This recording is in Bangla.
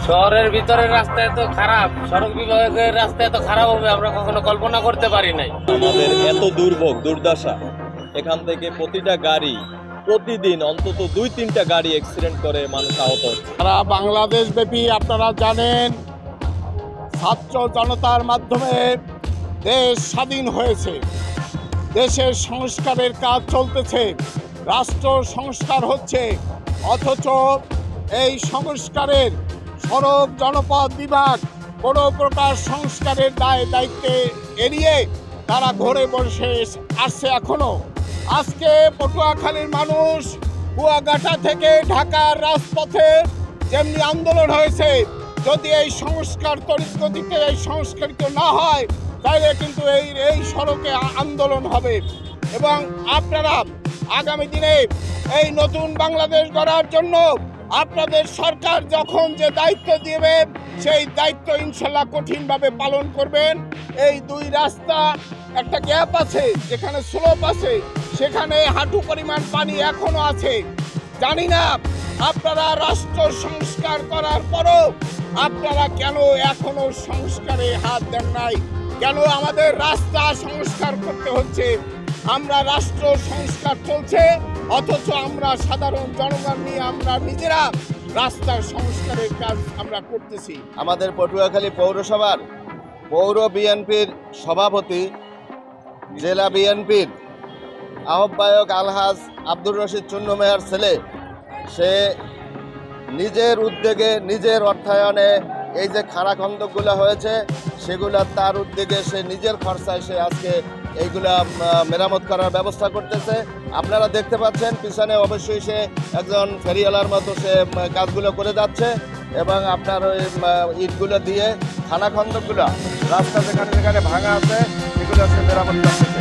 শহরের ভিতরের রাস্তা এত খারাপ, সড়ক বিভাগের রাস্তা এত খারাপ হবে আমরা কখনো কল্পনা করতে পারি নাই। আমাদের এত দুর্ভোগ দুর্দশা, এখান থেকে প্রতিটা গাড়ি প্রতিদিন অন্তত 2-3টা গাড়ি অ্যাক্সিডেন্ট করে মানুষ আহত হচ্ছে। সারা বাংলাদেশ ব্যাপী আপনারা জানেন ছাত্র জনতার মাধ্যমে দেশ স্বাধীন হয়েছে, দেশের সংস্কারের কাজ চলতেছে, রাষ্ট্র সংস্কার হচ্ছে, অথচ এই সংস্কারের সড়ক জনপদ বিভাগ কোনো প্রকার সংস্কারের দায়িত্বে এড়িয়ে তারা ঘরে বসে আসছে। এখনো আজকে পটুয়াখালীর মানুষ কুয়াকাটা থেকে ঢাকার রাজপথে যেমনি আন্দোলন হয়েছে, যদি এই সংস্কার তড়িৎ গতিতে এই সংস্কারিত না হয় তাহলে কিন্তু এই সড়কে আন্দোলন হবে। এবং আপনারা আগামী দিনে এই নতুন বাংলাদেশ গড়ার জন্য আপনাদের সরকার যখন যে দায়িত্ব দিবে সেই দায়িত্ব ইনশাল্লাহ কঠিনভাবে পালন করবেন। এই দুই রাস্তা একটা গ্যাপ আছে, যেখানে স্লোপ আছে, সেখানে হাঁটু পরিমাণ পানি এখনো আছে। জানি না আপনারা রাষ্ট্র সংস্কার করার পরও আপনারা কেন এখনো সংস্কারে হাত দেন নাই, কেন আমাদের রাস্তা সংস্কার করতে হচ্ছে। আমরা রাষ্ট্র সংস্কার চলছে, অথচ আমরা সাধারণ জনগণ নিয়ে আমরা নিজেরা রাস্তার সংস্কারের কাজ আমরা করতেছি। আমাদের পটুয়াখালী পৌরসভার পৌর বিএনপির সভাপতি, জেলা বিএনপির আহ্বায়ক আলহাজ আব্দুর রশিদ চুন্নু মেয়ার ছেলে, সে নিজের উদ্যোগে নিজের অর্থায়নে এই যে খাড়াখন্দকগুলো হয়েছে সেগুলা তার উদ্যোগে সে নিজের খরচায় সে আজকে এইগুলা মেরামত করার ব্যবস্থা করতেছে। আপনারা দেখতে পাচ্ছেন পিছনে অবশ্যই সে একজন ফেরিওয়ালার মতো সে কাজগুলো করে যাচ্ছে এবং আপনার ওই ইটগুলো দিয়ে খানাখন্দকগুলো রাস্তা যেখানে যেখানে ভাঙা আছে সেগুলো সে মেরামত করতেছে।